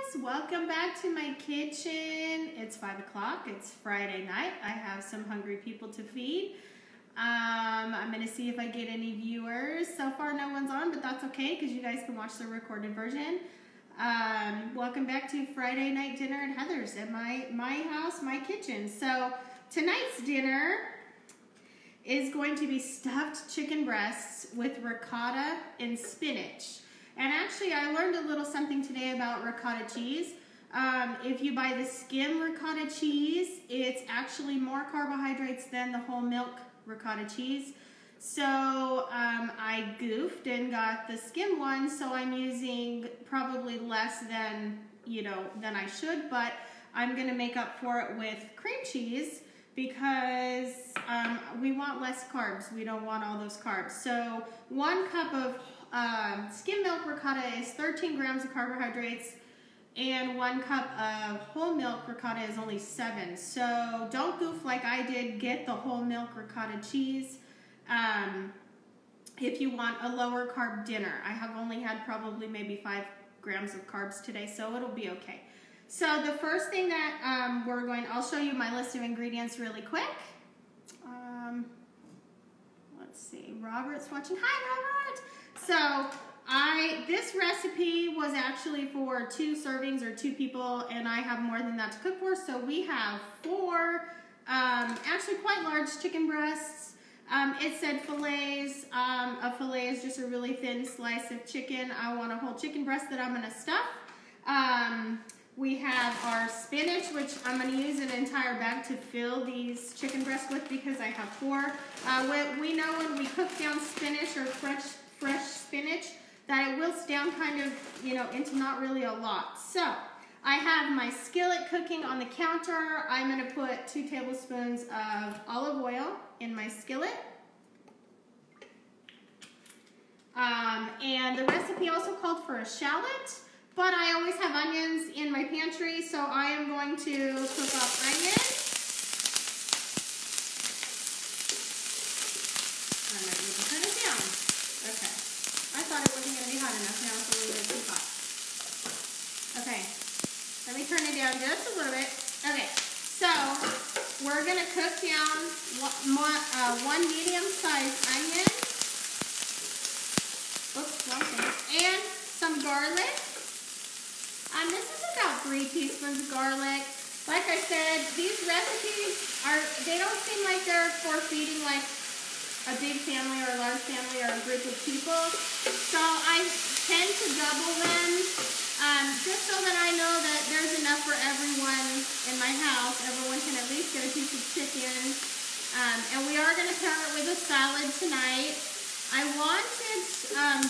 guys, welcome back to my kitchen. It's 5 o'clock, it's Friday night. I have some hungry people to feed. I'm gonna see if I get any viewers. So far no one's on, but that's okay because you guys can watch the recorded version. Welcome back to Friday night dinner at Heather's at my house, my kitchen. So tonight's dinner is going to be stuffed chicken breasts with ricotta and spinach. And actually, I learned a little something today about ricotta cheese. If you buy the skim ricotta cheese, it's actually more carbohydrates than the whole milk ricotta cheese. So I goofed and got the skim one, so I'm using probably less than, than I should, but I'm gonna make up for it with cream cheese because we want less carbs. We don't want all those carbs. So 1 cup of skim milk ricotta is 13 grams of carbohydrates, and 1 cup of whole milk ricotta is only 7. So don't goof like I did. Get the whole milk ricotta cheese if you want a lower carb dinner. I have only had probably maybe 5 grams of carbs today, so it'll be okay. So the first thing that I'll show you my list of ingredients really quick. Let's see, Robert's watching. Hi, Robert! So this recipe was actually for 2 servings or 2 people, and I have more than that to cook for. So we have 4 actually quite large chicken breasts. It said fillets. A fillet is just a really thin slice of chicken. I want a whole chicken breast that I'm gonna stuff. We have our spinach, which I'm going to use an entire bag to fill these chicken breasts with because I have 4. We know when we cook down spinach or fresh spinach that it wilts down kind of, into not really a lot. So I have my skillet cooking on the counter. I'm going to put 2 tablespoons of olive oil in my skillet. And the recipe also called for a shallot. But I always have onions in my pantry, so I am going to cook up onions. I might need to turn it down. Okay. I thought it wasn't going to be hot enough. Now it's a little bit too hot. Okay. Let me turn it down just a little bit. Okay. So we're going to cook down 1 medium-sized onion. Oops, wrong thing. And some garlic. This is about 3 teaspoons of garlic. Like I said, these recipes they don't seem like they're for feeding like a big family or a large family or a group of people. So I tend to double them just so that I know that there's enough for everyone in my house. Everyone can at least get a piece of chicken. And we are going to pair it with a salad tonight. I wanted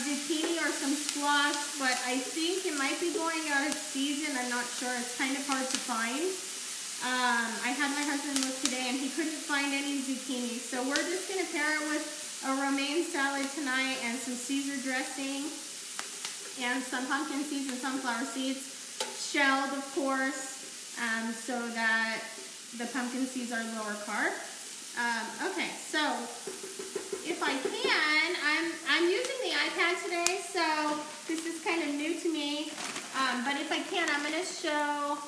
zucchini or some squash, but I think it might be going out of season. I'm not sure. It's kind of hard to find. I had my husband look today, and he couldn't find any zucchini. So we're just going to pair it with a romaine salad tonight and some Caesar dressing and some pumpkin seeds and sunflower seeds, shelled, of course, so that the pumpkin seeds are lower carb. Okay, so if I can, I'm using the iPad today, so this is kind of new to me. But if I can, I'm going to show,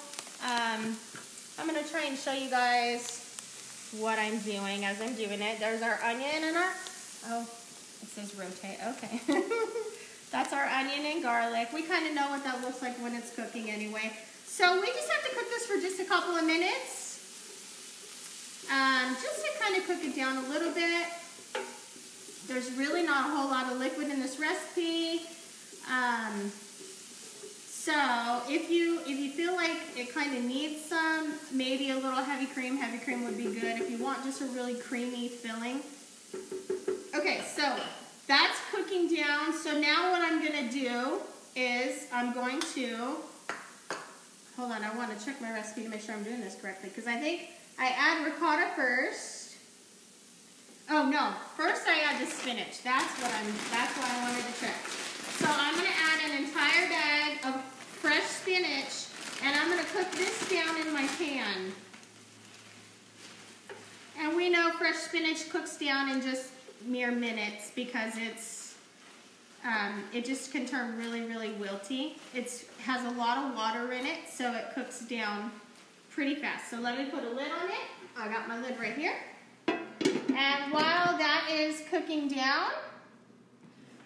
I'm going to try and show you guys what I'm doing as I'm doing it. There's our onion and oh, it says rotate, okay. That's our onion and garlic. We kind of know what that looks like when it's cooking anyway. So we just have to cook this for just a couple of minutes. Just to kind of cook it down a little bit. There's really not a whole lot of liquid in this recipe. So if you feel like it kind of needs some, maybe a little heavy cream would be good if you want just a really creamy filling. Okay, so that's cooking down. So now what I'm going to do is I'm going to, hold on, I want to check my recipe to make sure I'm doing this correctly because I think I add ricotta first. Oh no, first I add the spinach. That's what I wanted to check. So I'm going to add an entire bag of fresh spinach, and I'm going to cook this down in my pan. And we know fresh spinach cooks down in just mere minutes because it's it just can turn really, really wilty. It has a lot of water in it, so it cooks down pretty fast. So let me put a lid on it. I got my lid right here. And while that is cooking down,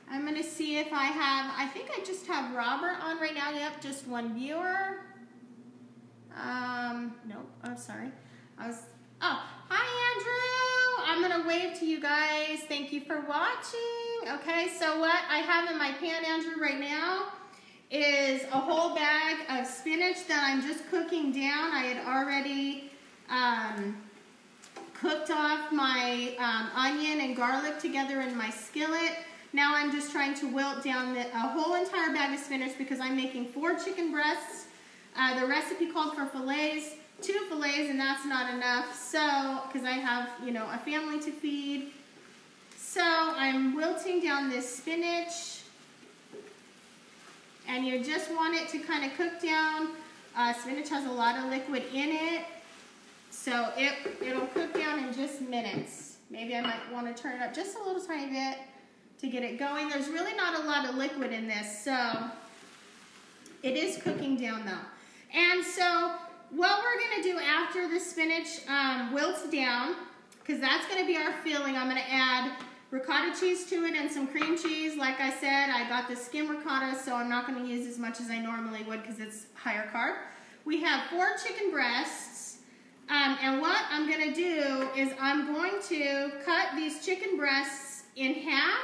I'm going to see if I think I just have Robert on right now. Yep, just one viewer. Nope, I'm sorry. Oh, hi Andrew. I'm going to wave to you guys. Thank you for watching. Okay, so what I have in my pan, Andrew, right now is a whole bag of spinach that I'm just cooking down. I had already cooked off my onion and garlic together in my skillet. Now I'm just trying to wilt down a whole entire bag of spinach because I'm making 4 chicken breasts. The recipe called for fillets, 2 fillets, and that's not enough. So, because I have, you know, a family to feed. So I'm wilting down this spinach. And you just want it to kind of cook down. Spinach has a lot of liquid in it. So it'll cook down in just minutes. Maybe I might want to turn it up just a little tiny bit to get it going. There's really not a lot of liquid in this, so it is cooking down though. And so what we're going to do after the spinach wilts down, because that's going to be our filling, I'm going to add ricotta cheese to it and some cream cheese. Like I said, I got the skim ricotta, so I'm not going to use as much as I normally would because it's higher carb. We have 4 chicken breasts, and what I'm going to do is I'm going to cut these chicken breasts in half,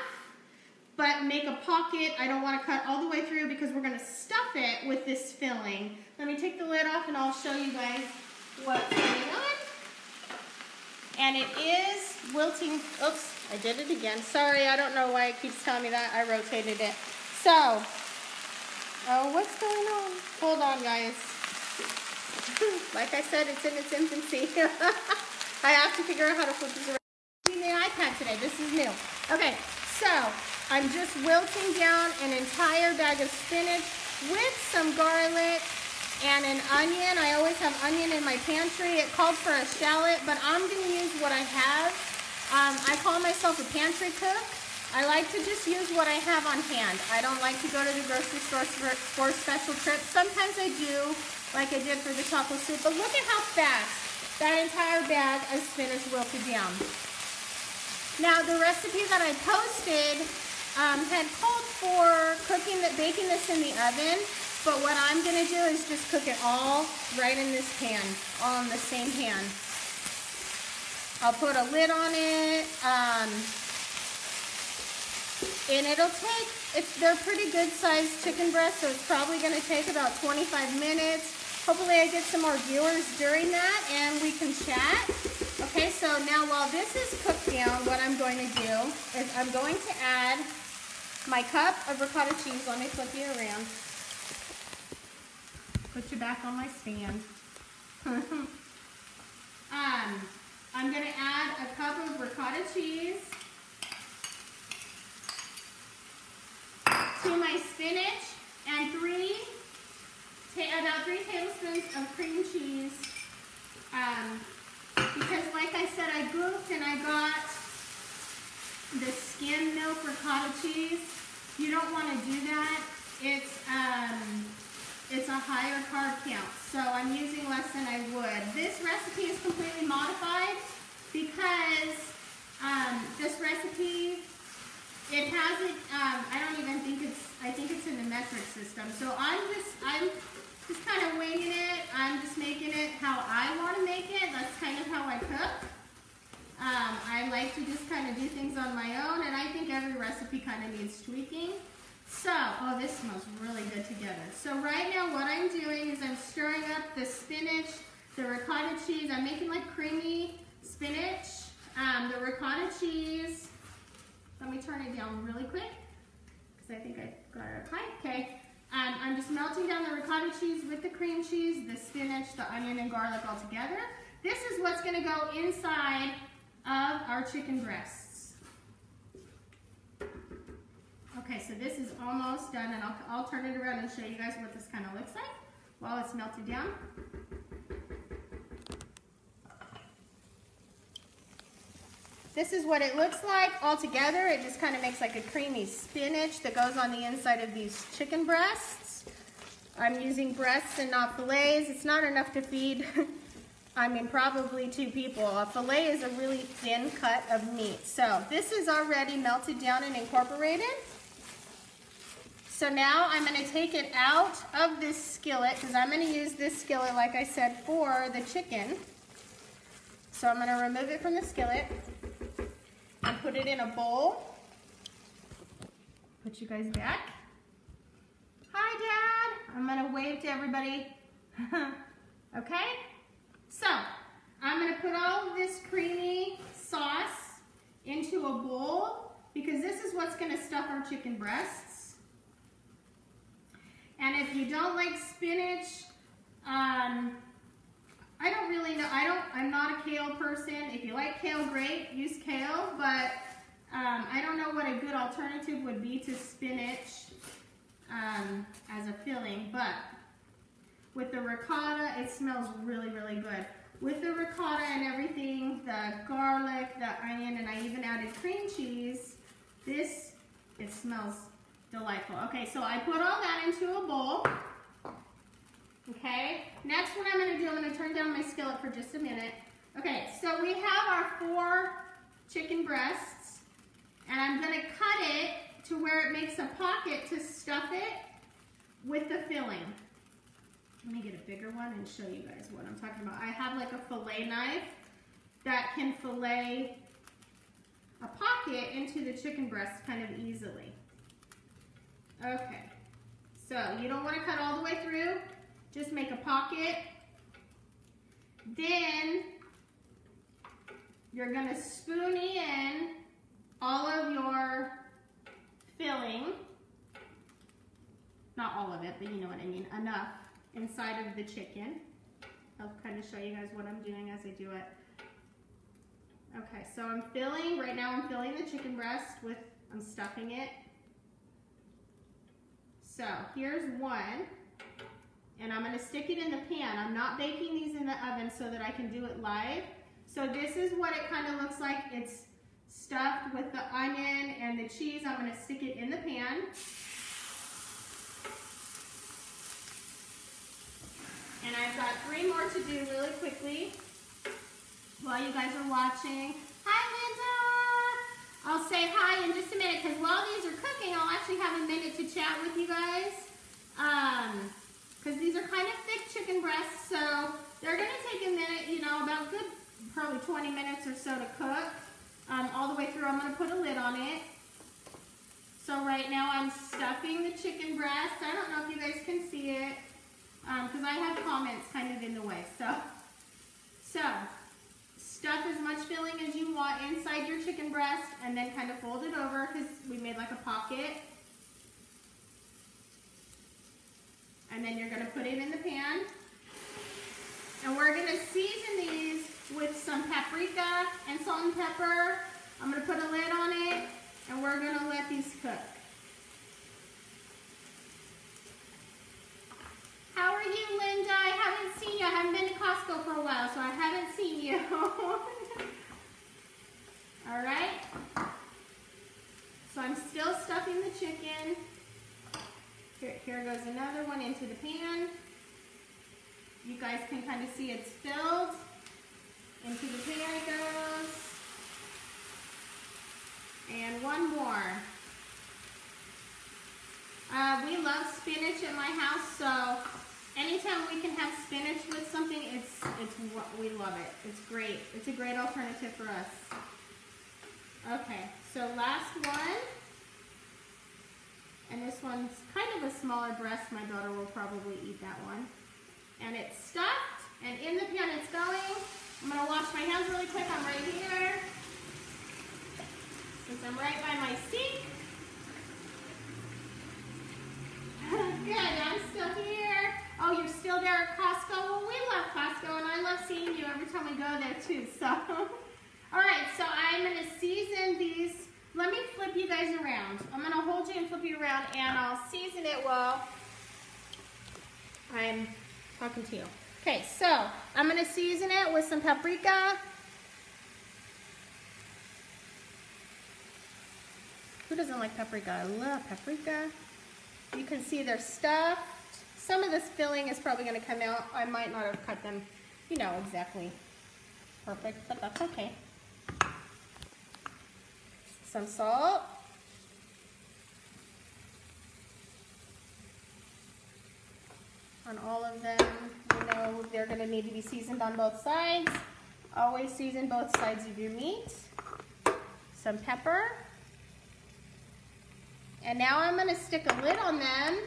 but make a pocket. I don't want to cut all the way through because we're going to stuff it with this filling. Let me take the lid off and I'll show you guys what's going on. And it is wilting. Oops, I did it again. Sorry, I don't know why it keeps telling me that. I rotated it. So, oh, what's going on? Hold on, guys. Like I said, it's in its infancy. I have to figure out how to flip this around. I'm using the iPad today. This is new. Okay, so I'm just wilting down an entire bag of spinach with some garlic and an onion. I always have onion in my pantry. It called for a shallot, but I'm going to use what I have. I call myself a pantry cook. I like to just use what I have on hand. I don't like to go to the grocery store for special trips. Sometimes I do, like I did for the chocolate soup, but look at how fast that entire bag of spinach wilted down. Now, the recipe that I posted had called for baking this in the oven, but what I'm going to do is just cook it all right in this pan, all in the same pan. I'll put a lid on it, and it'll take, they're pretty good sized chicken breasts, so it's probably going to take about 25 minutes. Hopefully I get some more viewers during that and we can chat. Okay, so now while this is cooked down, what I'm going to do is I'm going to add my cup of ricotta cheese. Let me flip you around. Put you back on my stand. I'm going to add a cup of ricotta cheese to my spinach and about 3 tablespoons of cream cheese. Because like I said, I goofed and I got the skim milk ricotta cheese. You don't want to do that. It's a higher carb count, so I'm using less than I would. This recipe is completely modified because this recipe, it has it, I don't even think I think it's in the metric system. So I'm just kind of winging it. I'm just making it how I want to make it. That's kind of how I cook. I like to just kind of do things on my own, and I think every recipe kind of needs tweaking. So, oh, this smells really good together. So right now what I'm doing is I'm stirring up the spinach, the ricotta cheese. I'm making like creamy spinach, the ricotta cheese. Let me turn it down really quick because I think I got it up high. Okay. I'm just melting down the ricotta cheese with the cream cheese, the spinach, the onion, and garlic all together. This is what's going to go inside of our chicken breasts. Okay, so this is almost done, and I'll turn it around and show you guys what this kind of looks like while it's melted down. this is what it looks like all together. It just kind of makes like a creamy spinach that goes on the inside of these chicken breasts. I'm using breasts and not fillets. It's not enough to feed, I mean, probably 2 people. A fillet is a really thin cut of meat. So this is already melted down and incorporated. So now I'm going to take it out of this skillet because I'm going to use this skillet, like I said, for the chicken. So I'm going to remove it from the skillet and put it in a bowl. Put you guys back. Hi, Dad. I'm going to wave to everybody. Okay? So I'm going to put all of this creamy sauce into a bowl because this is what's going to stuff our chicken breasts. And if you don't like spinach, I don't really know. I'm not a kale person. If you like kale, great, use kale. But I don't know what a good alternative would be to spinach as a filling. But with the ricotta, it smells really, really good. With the ricotta and everything, the garlic, the onion, and I even added cream cheese, it smells delightful. Okay, so I put all that into a bowl. Okay, next what I'm going to do, I'm going to turn down my skillet for just a minute. Okay, so we have our 4 chicken breasts, and I'm going to cut it to where it makes a pocket to stuff it with the filling. Let me get a bigger one and show you guys what I'm talking about. I have like a fillet knife that can fillet a pocket into the chicken breast kind of easily. Okay, so you don't want to cut all the way through, just make a pocket. Then you're going to spoon in all of your filling, not all of it, but you know what I mean, enough inside of the chicken. I'll kind of show you guys what I'm doing as I do it. Okay, so right now I'm filling the chicken breast I'm stuffing it. So here's one, and I'm going to stick it in the pan. I'm not baking these in the oven so that I can do it live. So this is what it kind of looks like. It's stuffed with the onion and the cheese. I'm going to stick it in the pan. And I've got 3 more to do really quickly while you guys are watching. Hi, Linda! I'll say hi in just a minute because while these are cooking, I'll actually have a minute to chat with you guys. Because these are kind of thick chicken breasts, so they're going to take a minute, you know, about good, probably 20 minutes or so to cook. All the way through, I'm going to put a lid on it. So right now I'm stuffing the chicken breast. I don't know if you guys can see it because I have comments kind of in the way. So stuff as much filling as you want inside your chicken breast and then kind of fold it over because we made like a pocket. And then you're going to put it in the pan. And we're going to season these with some paprika and salt and pepper. I'm going to put a lid on it and we're going to let these cook. How are you, Linda? I haven't seen you. I haven't been to Costco for a while, so I haven't seen you. All right. So I'm still stuffing the chicken. Here goes another one into the pan. You guys can kind of see it's filled. Into the pan it goes. And one more. We love spinach at my house, so anytime we can have spinach with something, we love it. It's great. It's a great alternative for us. Okay, so last one. And this one's kind of a smaller breast. My daughter will probably eat that one. And it's stuffed, and in the pan it's going. I'm going to wash my hands really quick. I'm right here. Since I'm right by my sink. Good, I'm still here. Oh, you're still there at Costco? Well, we love Costco, and I love seeing you every time we go there too. So, all right, so I'm going to season these. Let me flip you guys around. I'm going to hold you and flip you around, and I'll season it while I'm talking to you. Okay, so I'm going to season it with some paprika. doesn't like paprika? I love paprika. You can see they're stuffed. Some of this filling is probably going to come out. I might not have cut them, you know, exactly perfect, but that's okay. Some salt. On all of them, you know, they're going to need to be seasoned on both sides. Always season both sides of your meat. Some pepper. And now I'm going to stick a lid on them.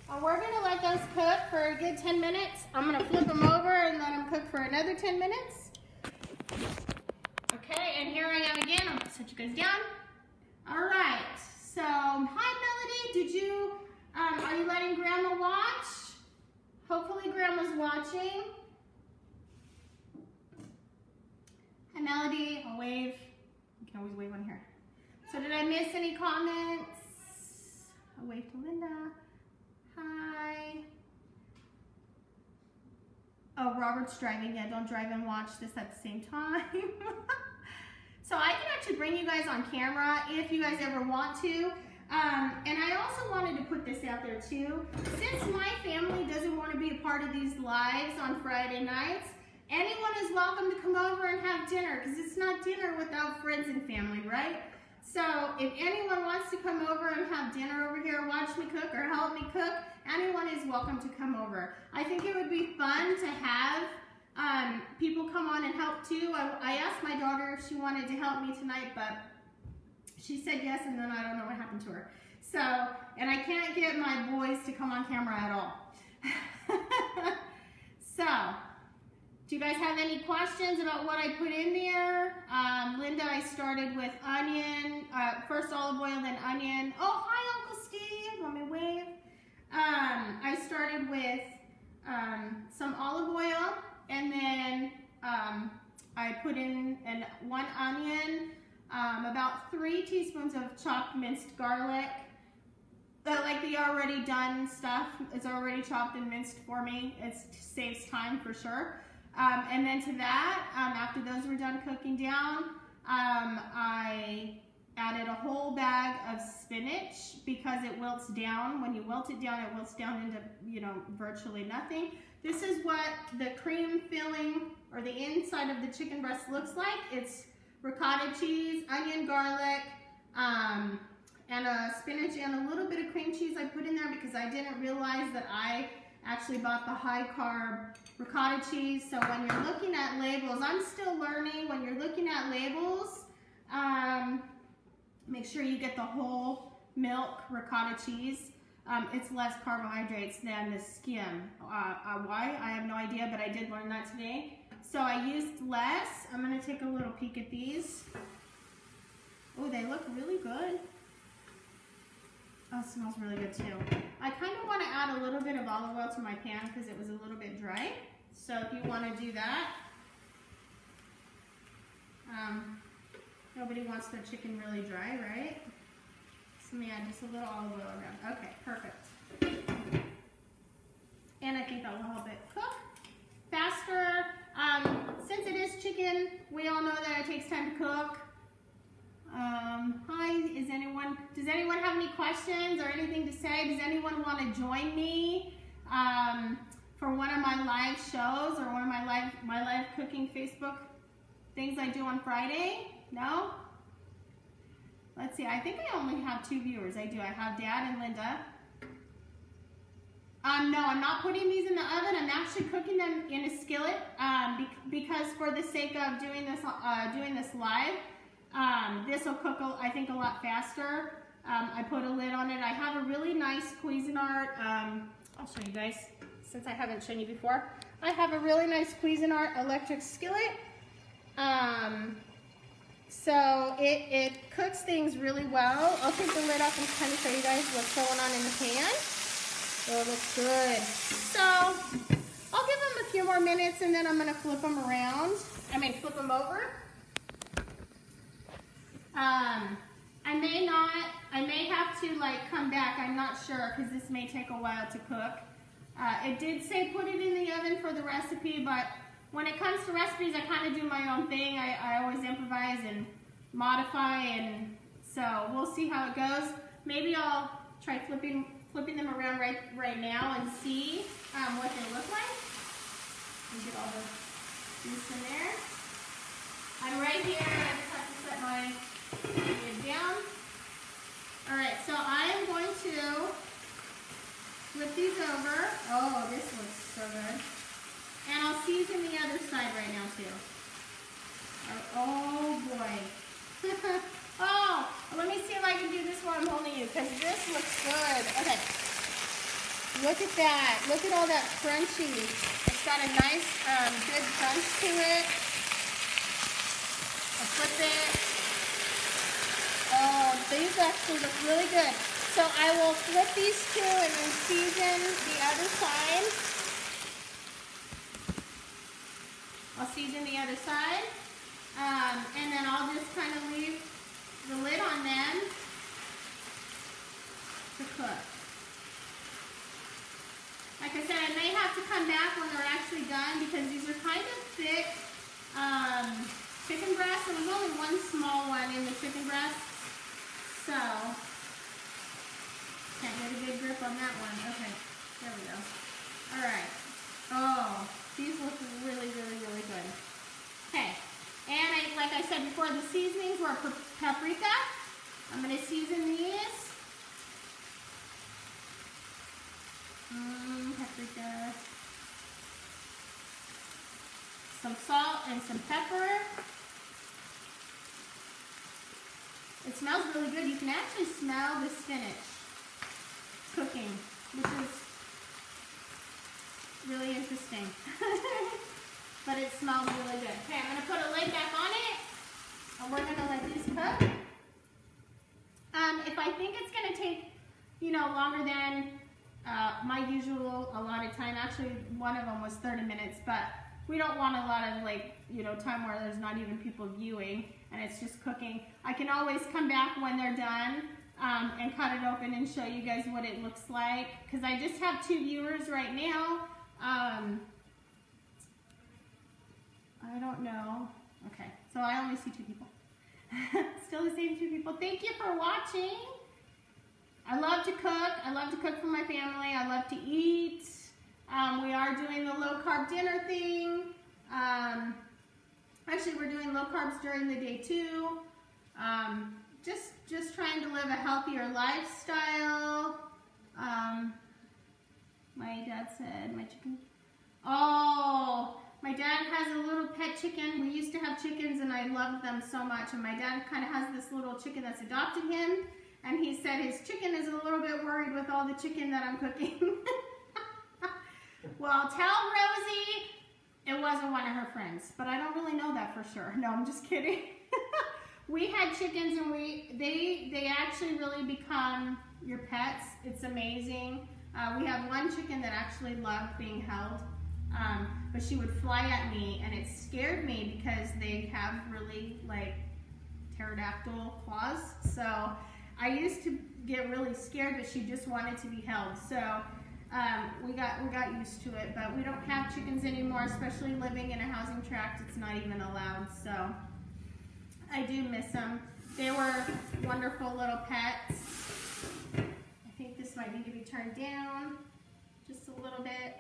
And we're going to let those cook for a good 10 minutes. I'm going to flip them over and let them cook for another 10 minutes. Okay, and here I am again. I'm going to set you guys down. All right, so hi Melody, did you, are you letting Grandma watch? Hopefully Grandma's watching. Hi Melody, I'll wave. You can always wave on here. So did I miss any comments? I'll wave to Linda. Hi. Oh, Robert's driving. Yeah, don't drive and watch this at the same time. So I can actually bring you guys on camera if you guys ever want to. And I also wanted to put this out there too. Since my family doesn't want to be a part of these lives on Friday nights, anyone is welcome to come over and have dinner, because it's not dinner without friends and family, right? So if anyone wants to come over and have dinner over here, watch me cook or help me cook, anyone is welcome to come over. I think it would be fun to have people come on and help too. I asked my daughter if she wanted to help me tonight, but she said yes, and then I don't know what happened to her. So, and I can't get my boys to come on camera at all. So, do you guys have any questions about what I put in there? Linda, I started with onion, first olive oil, then onion. Oh, hi, Uncle Steve. Let me wave. I started with some olive oil, and then I put in one onion, about 3 teaspoons of chopped minced garlic. Like the already done stuff, it's already chopped and minced for me. It saves time for sure. And then to that, after those were done cooking down, I added a whole bag of spinach because it wilts down. When you wilt it down, it wilts down into, you know, virtually nothing. This is what the cream filling or the inside of the chicken breast looks like. It's ricotta cheese, onion, garlic, and spinach and a little bit of cream cheese I put in there because I didn't realize that I actually bought the high carb ricotta cheese. So when you're looking at labels, I'm still learning. When you're looking at labels, make sure you get the whole milk ricotta cheese. It's less carbohydrates than the skim. Why? I have no idea, but I did learn that today. So I used less. I'm gonna take a little peek at these. Oh, they look really good. Oh, it smells really good too. I kind of want to add a little bit of olive oil to my pan because it was a little bit dry. So if you want to do that, nobody wants their chicken really dry, right? So let me add just a little olive oil around. Okay, perfect. And I think that will help it cook faster. Since it is chicken, we all know that it takes time to cook. Hi, does anyone have any questions or anything to say? Does anyone want to join me for one of my live shows or one of my live cooking Facebook things I do on Friday? No? Let's see, I think I only have 2 viewers. I do, I have Dad and Linda. No, I'm not putting these in the oven. I'm actually cooking them in a skillet because for the sake of doing this live, this will cook, I think, a lot faster. I put a lid on it. I have a really nice Cuisinart. I'll show you guys since I haven't shown you before. I have a really nice Cuisinart electric skillet. So it cooks things really well. I'll take the lid off and kind of show you guys what's going on in the pan. Oh, it looks good. So I'll give them a few more minutes and then I'm going to flip them around. Flip them over. I may have to like come back, I'm not sure, because this may take a while to cook. It did say put it in the oven for the recipe, but when it comes to recipes, I kind of do my own thing. I always improvise and modify, and So we'll see how it goes. Maybe I'll try flipping them around right now and see what they look like. And get all the juice in there. I'm right here. I just have to set my lid down. All right, so I am going to flip these over. Oh, this looks so good. And I'll season the other side right now too. Oh boy. Oh, let me see if I can do this while I'm holding you, because this looks good. Okay. Look at that. Look at all that crunchy. It's got a nice, good crunch to it. I'll flip it. Oh, these actually look really good. So I will flip these two and then season the other side. I'll season the other side. And then I'll just kind of leave the lid on them to cook. Like I said, I may have to come back when they're actually done because these are kind of thick chicken breasts. There was only one small one in the chicken breast. So, can't get a good grip on that one. Okay, there we go. All right. Oh, these look really, really, really good. Okay, and like I said before, the seasonings were paprika. I'm going to season these. Paprika. Some salt and some pepper. It smells really good. You can actually smell the spinach cooking, which is really interesting. But it smells really good. Okay, I'm going to put a lid back on it, and we're going to let these cook. If I think it's going to take, longer than my usual allotted time, actually one of them was 30 minutes, but we don't want a lot of time where there's not even people viewing and it's just cooking. I can always come back when they're done and cut it open and show you guys what it looks like, because I just have 2 viewers right now. I don't know. Okay, so I only see 2 people. Still the same 2 people. Thank you for watching. I love to cook. I love to cook for my family. I love to eat. We are doing the low carb dinner thing. Actually, we're doing low carbs during the day too. Just trying to live a healthier lifestyle. My dad said my chicken. Oh, my dad has a little pet chicken. We used to have chickens and I loved them so much. And my dad kind of has this little chicken that's adopted him. And he said his chicken is a little bit worried with all the chicken that I'm cooking. Well, tell Rosie it wasn't one of her friends, but I don't really know that for sure. No, I'm just kidding. We had chickens and they actually really become your pets. It's amazing. We have one chicken that actually loved being held, but she would fly at me and it scared me because they have really pterodactyl claws. So I used to get really scared, but she just wanted to be held. So we got used to it, but we don't have chickens anymore, especially living in a housing tract. It's not even allowed. So I do miss them. They were wonderful little pets. I think this might need to be turned down just a little bit.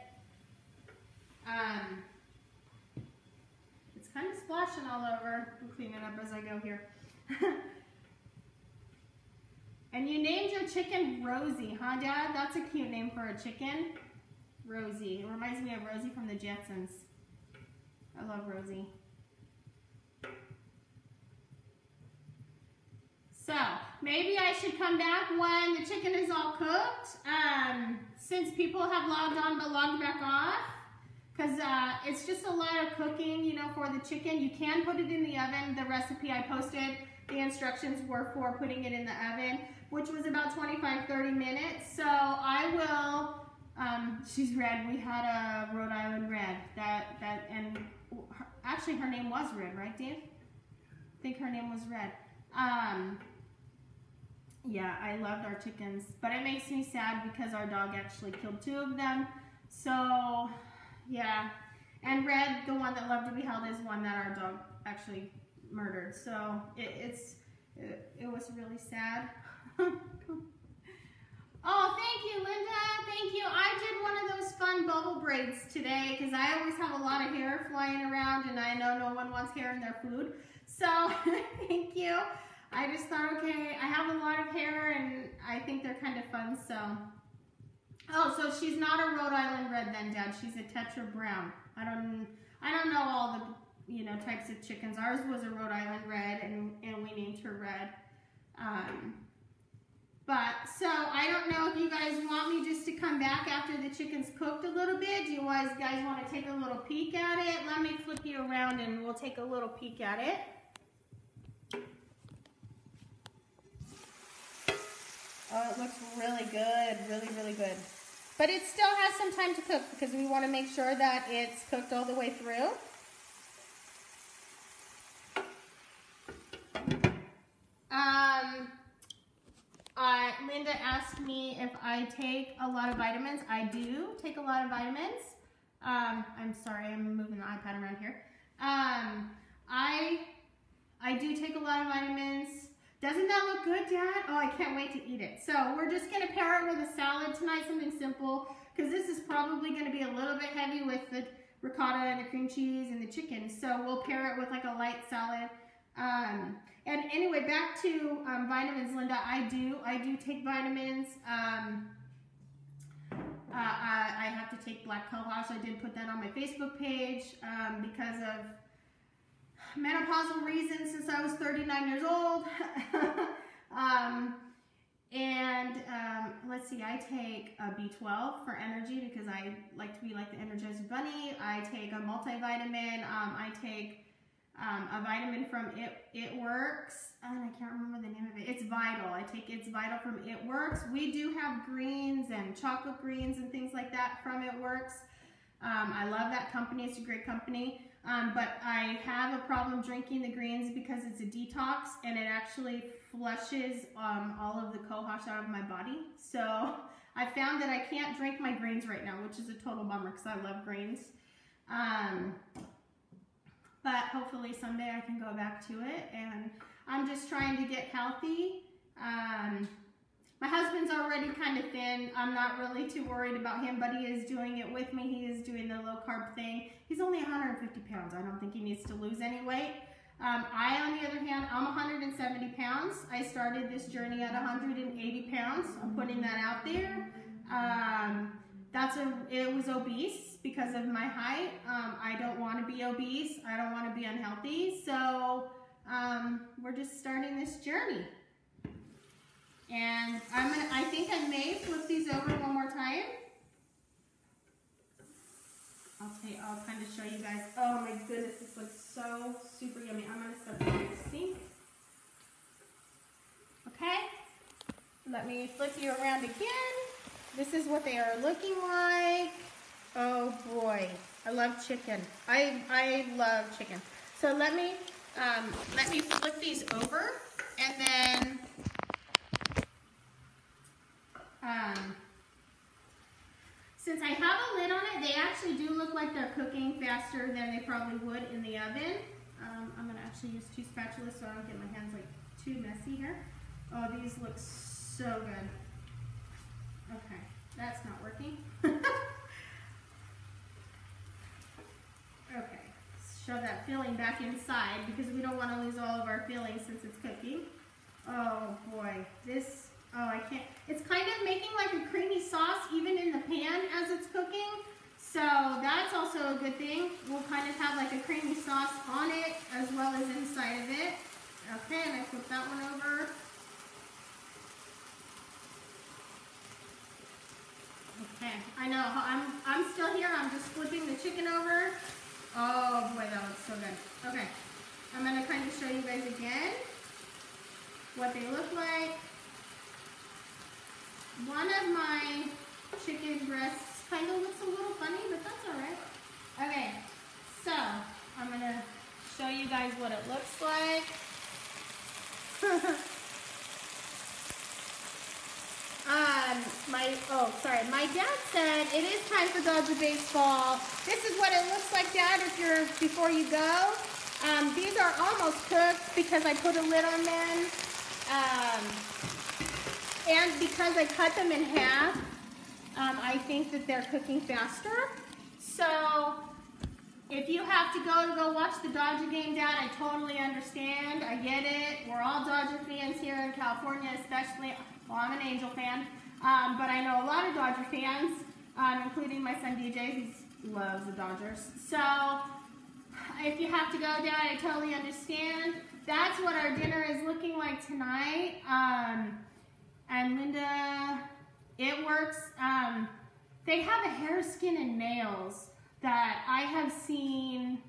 It's kind of splashing all over. I'll clean it up as I go here. And you named your chicken Rosie, huh, Dad? That's a cute name for a chicken. Rosie. It reminds me of Rosie from the Jetsons. I love Rosie. So, maybe I should come back when the chicken is all cooked, since people have logged on but logged back off, because it's just a lot of cooking, for the chicken. You can put it in the oven. The recipe I posted, the instructions were for putting it in the oven, which was about 25-30 minutes. So I will, she's red. We had a Rhode Island red, and actually her name was Red, right, Dave? I think her name was Red. Yeah, I loved our chickens, but it makes me sad because our dog actually killed 2 of them. So, yeah. And Red, the one that loved to be held, is one that our dog actually murdered. So it's It was really sad. Oh, thank you, Linda. Thank you. I did one of those fun bubble braids today because I always have a lot of hair flying around and I know no one wants hair in their food. So thank you. I just thought, okay, I have a lot of hair and I think they're kind of fun, so. Oh, so she's not a Rhode Island Red then, Dad. She's a Tetra Brown. I don't know all the types of chickens. Ours was a Rhode Island Red and we named her Red. But, so, I don't know if you guys want me just to come back after the chicken's cooked a little bit. Do you guys want to take a little peek at it? Let me flip you around and we'll take a little peek at it. Oh, it looks really good. Really, really good. But it still has some time to cook because we want to make sure that it's cooked all the way through. Linda asked me if I take a lot of vitamins. I do take a lot of vitamins. I'm sorry, I'm moving the iPad around here. I do take a lot of vitamins. Doesn't that look good, Dad? Oh, I can't wait to eat it. So we're just gonna pair it with a salad tonight, something simple, because this is probably gonna be a little bit heavy with the ricotta and the cream cheese and the chicken. So we'll pair it with like a light salad. And anyway, back to vitamins, Linda. I do take vitamins. I have to take black cohosh. I did put that on my Facebook page because of menopausal reasons since I was 39 years old. Let's see, I take a B12 for energy because I like to be like the Energizer Bunny. I take a multivitamin. I take a vitamin from It Works, and I can't remember the name of it. It's Vital. I take It's Vital from It Works. We do have greens and chocolate greens and things like that from It Works. I love that company. It's a great company. But I have a problem drinking the greens because it's a detox and it actually flushes all of the cohosh out of my body. So I found that I can't drink my greens right now, which is a total bummer because I love greens. But hopefully someday I can go back to it, and I'm just trying to get healthy. My husband's already kind of thin. I'm not really too worried about him, but he is doing it with me. He is doing the low carb thing. He's only 150 pounds. I don't think he needs to lose any weight. I, on the other hand, I'm 170 pounds. I started this journey at 180 pounds. I'm putting that out there. It was obese because of my height. I don't want to be obese. I don't want to be unhealthy. So we're just starting this journey. And I think I may flip these over one more time. I'll kind of show you guys. Oh my goodness, this looks so super yummy. I'm gonna set this in the sink. Okay, let me flip you around again. This is what they are looking like. Oh boy, I love chicken. I love chicken. So let me flip these over, and then since I have a lid on it, they actually do look like they're cooking faster than they probably would in the oven. I'm gonna actually use 2 spatulas so I don't get my hands like too messy here. Oh, these look so good. Okay, that's not working. Okay, shove that filling back inside because we don't want to lose all of our filling since it's cooking. Oh boy, I can't. It's kind of making like a creamy sauce even in the pan as it's cooking. So that's also a good thing. We'll kind of have like a creamy sauce on it as well as inside of it. Okay, and I flip that one over. Okay, I know, I'm still here. I'm just flipping the chicken over. Oh boy, that looks so good. Okay, I'm gonna kind of show you guys again what they look like. One of my chicken breasts kind of looks a little funny, but that's all right. Okay, so I'm gonna show you guys what it looks like. My dad said it is time for Dodger baseball. This is what it looks like, Dad, before you go. These are almost cooked because I put a lid on them. And because I cut them in half, I think that they're cooking faster. So if you have to go watch the Dodger game, Dad, I totally understand. I get it. We're all Dodger fans here in California, especially. Well, I'm an Angel fan, but I know a lot of Dodger fans, including my son DJ, who loves the Dodgers. So if you have to go, Dad, I totally understand. That's what our dinner is looking like tonight. And Linda, it works. They have a hair, skin, and nails that I have seen.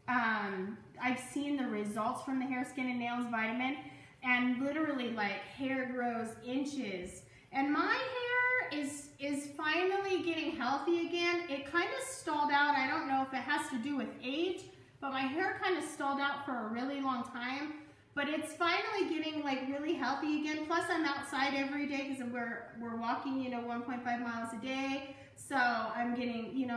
I've seen the results from the hair, skin, and nails vitamin, and literally like hair grows inches. And my hair is finally getting healthy again. It kind of stalled out. I don't know if it has to do with age, but my hair kind of stalled out for a really long time. But it's finally getting like really healthy again. Plus I'm outside every day because we're walking, 1.5 miles a day. So I'm getting,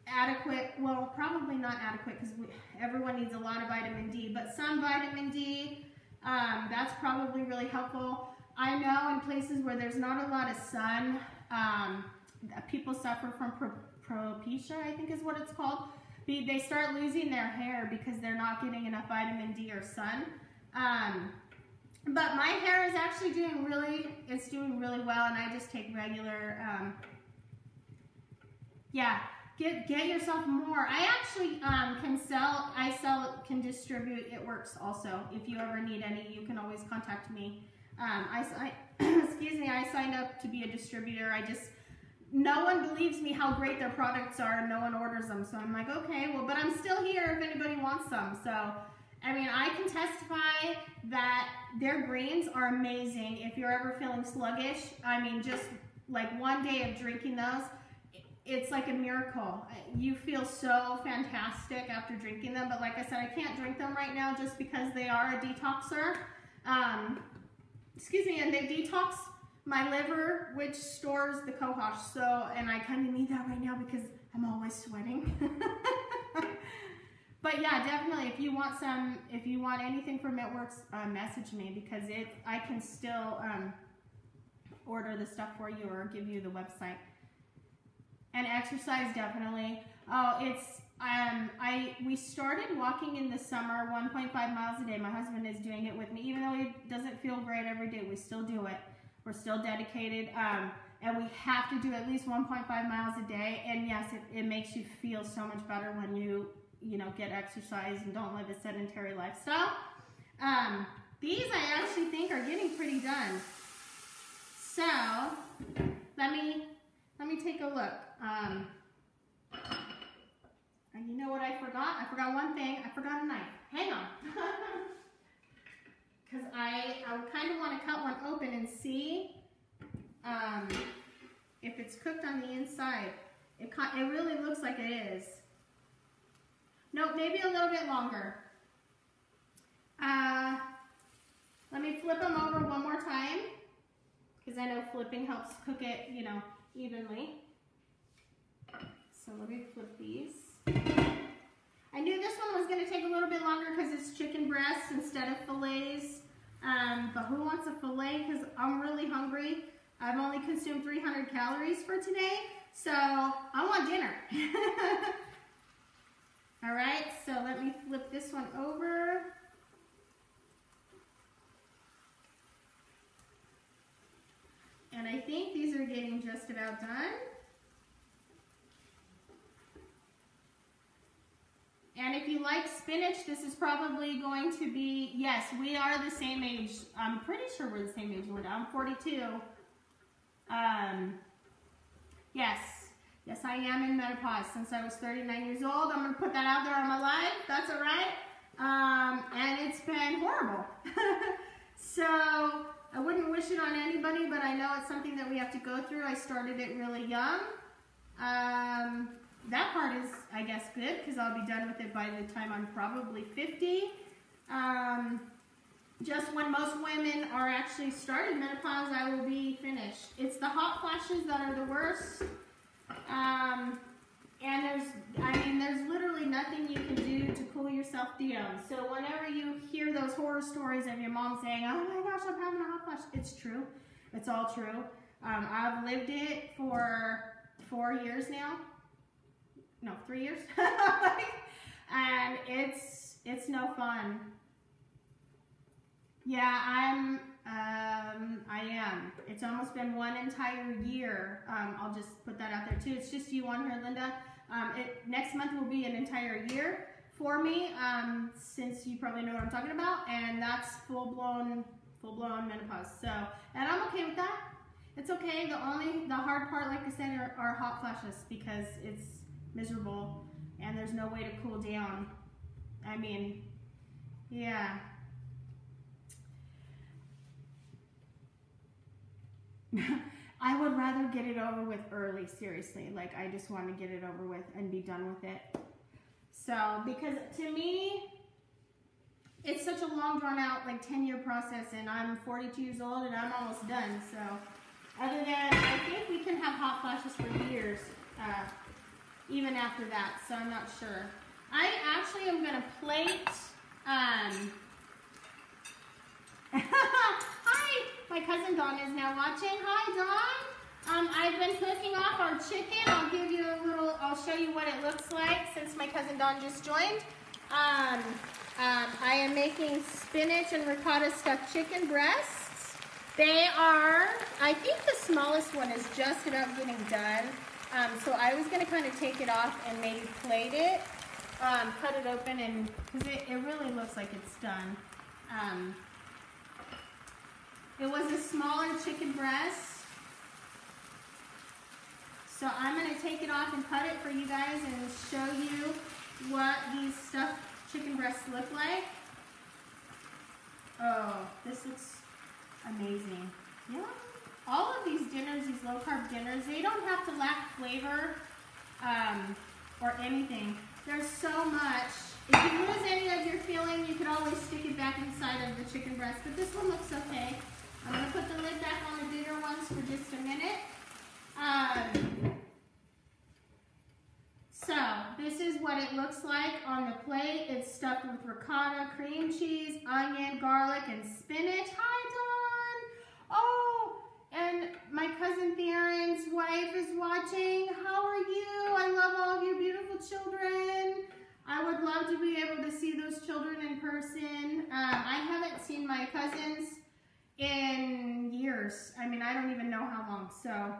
adequate, well, probably not adequate because everyone needs a lot of vitamin D, but some vitamin D, that's probably really helpful. I know in places where there's not a lot of sun, people suffer from alopecia, I think is what it's called. They start losing their hair because they're not getting enough vitamin D or sun. But my hair is actually doing really well, and I just take regular, get yourself more. I actually can distribute. It works also. If you ever need any, you can always contact me. Excuse me, I signed up to be a distributor. No one believes me how great their products are, and no one orders them. So I'm like, okay, well, but I'm still here if anybody wants some. So, I mean, I can testify that their greens are amazing. If you're ever feeling sluggish, I mean, just like one day of drinking those, it's like a miracle. You feel so fantastic after drinking them. But like I said, I can't drink them right now just because they are a detoxer. Excuse me, and they detox my liver, which stores the cohosh. So, and I kind of need that right now because I'm always sweating. But yeah, definitely, if you want anything from Mitworks, message me because I can still order the stuff for you or give you the website. And exercise, definitely. Oh, we started walking in the summer, 1.5 miles a day. My husband is doing it with me, even though he doesn't feel great every day. We still do it. We're still dedicated, and we have to do at least 1.5 miles a day. And yes, it makes you feel so much better when you get exercise and don't live a sedentary lifestyle. These I actually think are getting pretty done. So let me take a look. And you know what I forgot? I forgot one thing. I forgot a knife. Hang on. Because I kind of want to cut one open and see if it's cooked on the inside. It really looks like it is. No, maybe a little bit longer. Let me flip them over one more time because I know flipping helps cook it, evenly. So let me flip these. I knew this one was going to take a little bit longer because it's chicken breasts instead of fillets. But who wants a fillet? Because I'm really hungry. I've only consumed 300 calories for today, so I want dinner. All right, so let me flip this one over. And I think these are getting just about done. And if you like spinach, this is probably going to be, yes, we are the same age. I'm pretty sure we're the same age, Linda. I'm 42. Yes, I am in menopause since I was 39 years old. I'm going to put that out there on my life. That's all right. And it's been horrible. So I wouldn't wish it on anybody, but I know it's something that we have to go through. I started it really young. That part is, I guess, good because I'll be done with it by the time I'm probably 50. Just when most women are actually started menopause, I will be finished. It's the hot flashes that are the worst. And there's literally nothing you can do to cool yourself self-DMs. So whenever you hear those horror stories of your mom saying, oh my gosh, I'm having a hot flash, it's true. It's all true. I've lived it for 4 years now. No, 3 years. And it's no fun. Yeah, I am. It's almost been 1 entire year. I'll just put that out there too. It's just you on here, Linda. Next month will be an entire year for me, since you probably know what I'm talking about, and that's full-blown menopause. So, and I'm okay with that. It's okay. The hard part, like I said, are hot flashes, because it's miserable and there's no way to cool down. I mean, yeah. I would rather get it over with early, seriously. Like, I just want to get it over with and be done with it. So, because to me, it's such a long, drawn-out, like, 10-year process, and I'm 42 years old, and I'm almost done. So, other than, I think we can have hot flashes for years, even after that, so I'm not sure. I actually am going to plate, Hi, my cousin Dawn is now watching. Hi, Dawn. I've been cooking off our chicken. I'll show you what it looks like since my cousin Dawn just joined. I am making spinach and ricotta stuffed chicken breasts. They are, I think the smallest one is just about getting done. So I was going to kind of take it off and maybe plate it, cut it open, and because it really looks like it's done. It was a smaller chicken breast. So I'm going to take it off and cut it for you guys and show you what these stuffed chicken breasts look like. Oh, this looks amazing. Yeah. All of these dinners, these low-carb dinners, they don't have to lack flavor or anything. There's so much. If you lose any of your filling, you could always stick it back inside of the chicken breast, but this one looks okay. I'm going to put the lid back on the bigger ones for just a minute. So, this is what it looks like on the plate. It's stuffed with ricotta, cream cheese, onion, garlic, and spinach. Hi, Dawn! Oh, and my cousin Theron's wife is watching. How are you? I love all of you beautiful children. I would love to be able to see those children in person. I haven't seen my cousins in years. I mean, I don't even know how long. So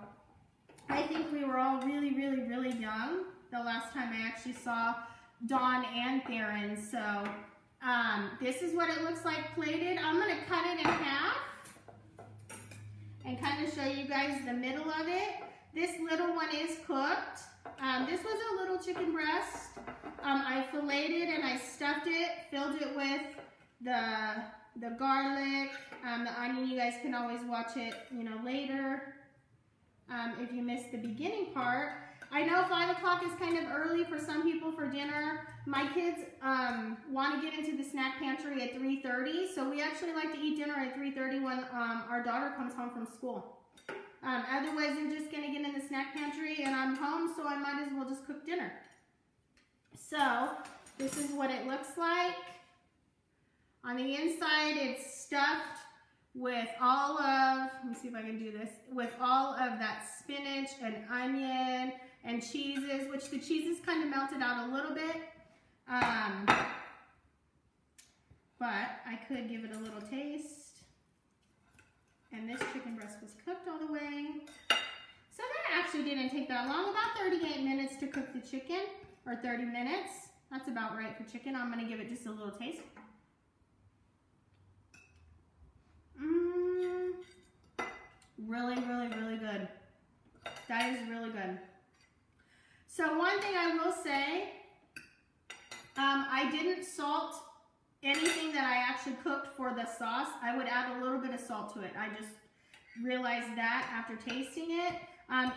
I think we were all really, really, really young the last time I actually saw Dawn and Theron. So this is what it looks like plated. I'm going to cut it in half and kind of show you guys the middle of it. This little one is cooked. This was a little chicken breast. I filleted and I stuffed it, filled it with the garlic, the onion. You guys can always watch it, you know, later if you missed the beginning part. I know 5 o'clock is kind of early for some people for dinner. My kids want to get into the snack pantry at 3:30, so we actually like to eat dinner at 3:30 when our daughter comes home from school. Otherwise, they're just going to get in the snack pantry, and I'm home, so I might as well just cook dinner. So, this is what it looks like. On the inside, it's stuffed with all of, let me see if I can do this, with all of that spinach and onion and cheeses, which the cheeses kind of melted out a little bit. But I could give it a little taste. And this chicken breast was cooked all the way. So that actually didn't take that long, about 38 minutes to cook the chicken, or 30 minutes. That's about right for chicken. I'm going to give it just a little taste. Really, really, really good. That is really good. So one thing I will say, I didn't salt anything that I actually cooked for the sauce. I would add a little bit of salt to it. I just realized that after tasting it.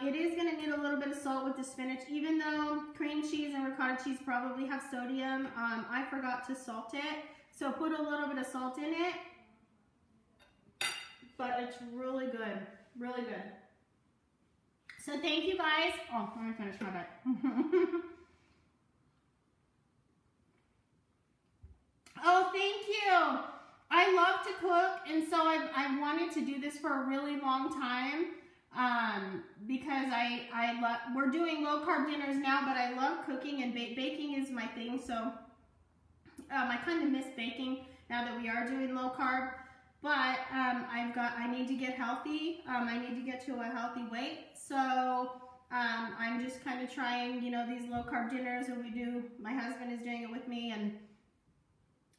It is going to need a little bit of salt with the spinach, even though cream cheese and ricotta cheese probably have sodium. I forgot to salt it, so put a little bit of salt in it. But it's really good, really good. So thank you guys. Oh, let me finish my bite. wanted to do this for a really long time because I love, we're doing low carb dinners now, but I love cooking and baking is my thing. So I kind of miss baking now that we are doing low carb, but I need to get healthy. I need to get to a healthy weight. So I'm just kind of trying, you know, these low carb dinners, and my husband is doing it with me, and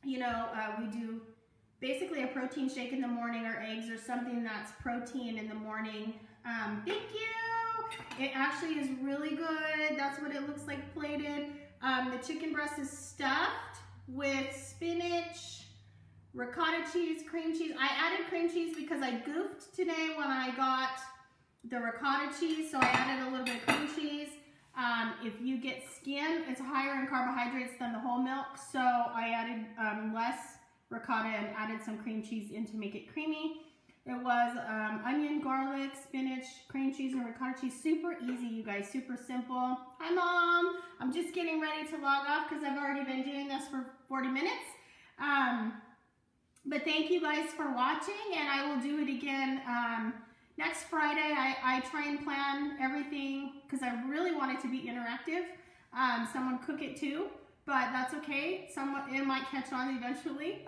you know, we do basically a protein shake in the morning, or eggs or something that's protein in the morning. Thank you. It actually is really good. That's what it looks like plated. The chicken breast is stuffed with spinach, ricotta cheese, cream cheese. I added cream cheese because I goofed today when I got the ricotta cheese, so I added a little bit of cream cheese. If you get skin, it's higher in carbohydrates than the whole milk, so I added less ricotta and added some cream cheese in to make it creamy. It was onion, garlic, spinach, cream cheese, and ricotta cheese. Super easy, you guys, super simple. Hi, Mom. I'm just getting ready to log off because I've already been doing this for 40 minutes. But thank you guys for watching, and I will do it again next Friday. I try and plan everything because I really want it to be interactive. Someone cook it too, but that's okay. It might catch on eventually.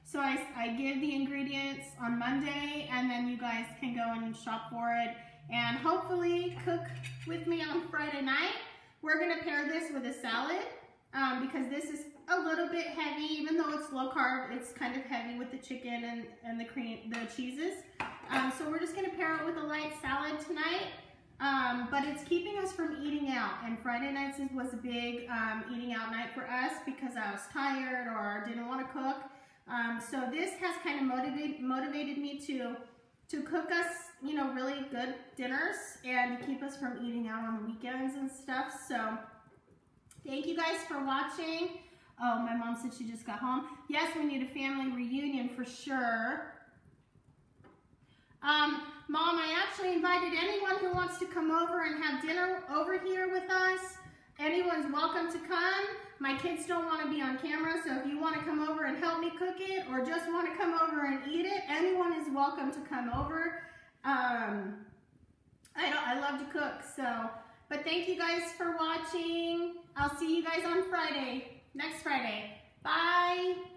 So I give the ingredients on Monday, and then you guys can go and shop for it and hopefully cook with me on Friday night. We're gonna pair this with a salad because this is a little bit heavy, even though it's low carb. It's kind of heavy with the chicken and the cheeses. So we're just gonna pair it with a light salad tonight. But it's keeping us from eating out, and Friday nights was a big eating out night for us because I was tired or didn't want to cook. So this has kind of motivated me to cook us, you know, really good dinners and to keep us from eating out on the weekends and stuff. So thank you guys for watching. Oh, my mom said she just got home. Yes, we need a family reunion for sure. Mom, I actually invited anyone who wants to come over and have dinner over here with us. Anyone's welcome to come. My kids don't want to be on camera, so if you want to come over and help me cook it or just want to come over and eat it, anyone is welcome to come over. I love to cook, so, but thank you guys for watching. I'll see you guys on Friday, next Friday. Bye.